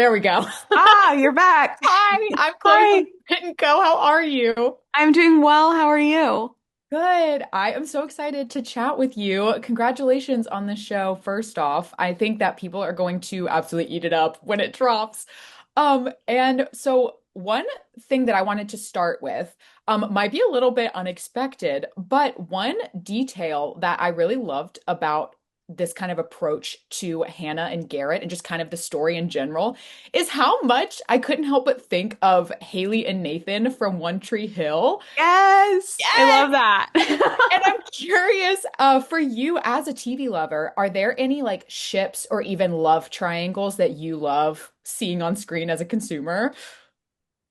There we go. Ah, you're back. Hi, I'm Chloe Hi. from Brit+Co. How are you? I'm doing well. How are you? Good. I am so excited to chat with you. Congratulations on the show, first off. I think that people are going to absolutely eat it up when it drops. And so one thing that I wanted to start with, might be a little bit unexpected, but one detail that I really loved about this kind of approach to Hannah and Garrett and just kind of the story in general is how much I couldn't help but think of Haley and Nathan from One Tree Hill. Yes, I Yes. love that. And I'm curious, for you as a TV lover, are there any like ships or even love triangles that you love seeing on screen as a consumer?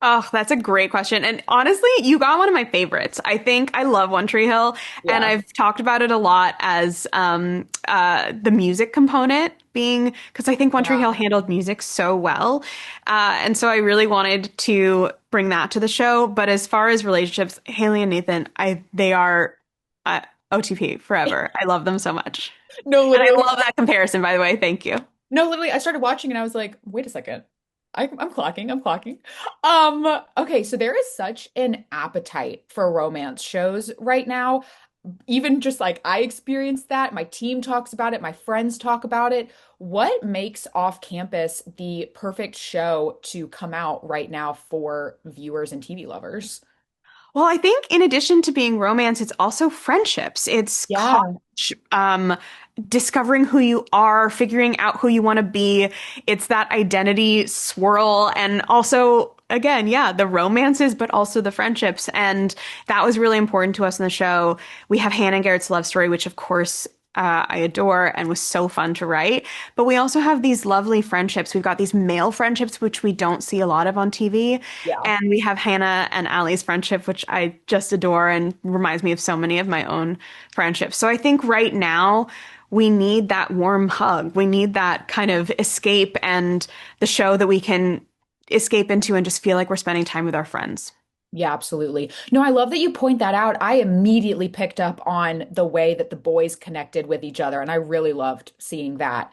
Oh, that's a great question. And honestly, you got one of my favorites. I think I love One Tree Hill, and Yeah. I've talked about it a lot as the music component being because I think One Tree Yeah. Hill handled music so well. And so I really wanted to bring that to the show. But as far as relationships, Haley and Nathan, they are OTP forever. I love them so much. No, And I literally. love that comparison, by the way. Thank you. No, literally, I started watching and I was like, wait a second. I'm clocking, I'm clocking. Okay, so there is such an appetite for romance shows right now. Even just like I experienced that, my team talks about it, my friends talk about it. What makes Off Campus the perfect show to come out right now for viewers and TV lovers? Well, I think in addition to being romance, it's also friendships. It's Yeah. college, discovering who you are, figuring out who you want to be. It's that identity swirl. And also, again, yeah, the romances, but also the friendships. And that was really important to us in the show. We have Hannah and Garrett's love story, which of course I adore and was so fun to write. But we also have these lovely friendships. We've got these male friendships, which we don't see a lot of on TV. Yeah. And we have Hannah and Allie's friendship, which I just adore and reminds me of so many of my own friendships. So I think right now we need that warm hug. We need that kind of escape and the show that we can escape into and just feel like we're spending time with our friends. Yeah, absolutely. No, I love that you point that out. I immediately picked up on the way that the boys connected with each other, and I really loved seeing that.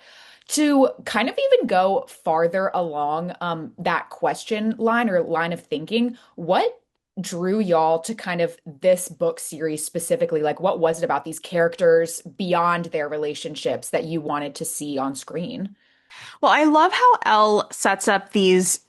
To kind of even go farther along that question line or line of thinking, what drew y'all to kind of this book series specifically? Like, what was it about these characters beyond their relationships that you wanted to see on screen? Well, I love how Elle sets up these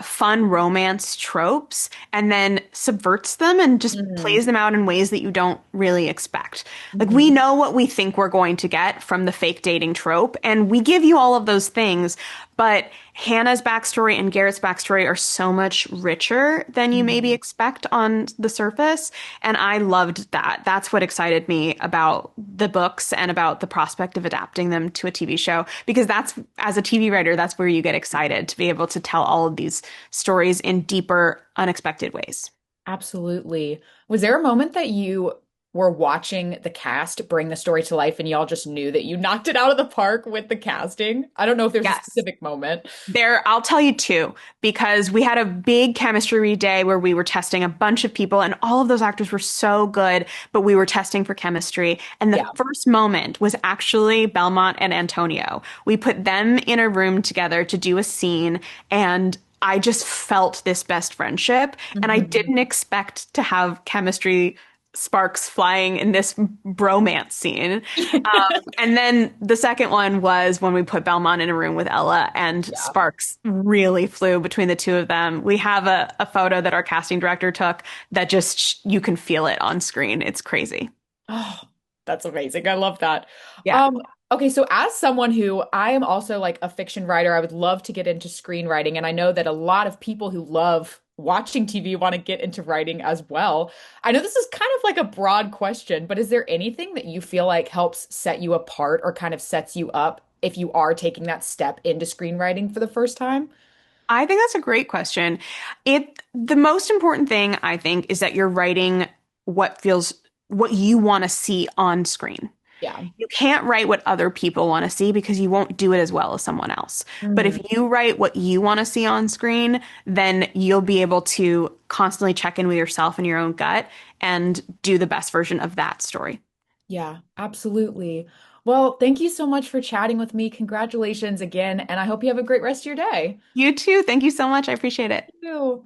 fun romance tropes and then subverts them and just plays Hmm. them out in ways that you don't really expect. Like, we Hmm. know what we think we're going to get from the fake dating trope, and we give you all of those things, but Hannah's backstory and Garrett's backstory are so much richer than you maybe Hmm. expect on the surface. And I loved that. That's what excited me about the books and about the prospect of adapting them to a TV show. Because that's, as a TV writer, that's where you get excited to be able to tell all of these stories in deeper, unexpected ways. Absolutely. Was there a moment that you were watching the cast bring the story to life and y'all just knew that you knocked it out of the park with the casting? I don't know if there's a Yes. specific moment. I'll tell you two, because we had a big chemistry day where we were testing a bunch of people, and all of those actors were so good, but we were testing for chemistry. And the Yeah. first moment was actually Belmont and Antonio. We put them in a room together to do a scene, and I just felt this best friendship, and I Mhm. didn't expect to have chemistry sparks flying in this bromance scene. And then the second one was when we put Belmont in a room with Ella, and Yeah. sparks really flew between the two of them. We have a photo that our casting director took that just, you can feel it on screen. It's crazy. Oh, that's amazing. I love that. Yeah. Um, okay, so as someone who I am also like a fiction writer, I would love to get into screenwriting, and I know that a lot of people who love watching TV want to get into writing as well. I know this is kind of like a broad question, but is there anything that you feel like helps set you apart or kind of sets you up if you are taking that step into screenwriting for the first time? I think that's a great question. The most important thing I think is that you're writing what you want to see on screen. Yeah. You can't write what other people want to see because you won't do it as well as someone else. But if Mm. you write what you want to see on screen, then you'll be able to constantly check in with yourself and your own gut and do the best version of that story. Yeah, absolutely. Well, thank you so much for chatting with me. Congratulations again, and I hope you have a great rest of your day. You too. Thank you so much. I appreciate it. You too.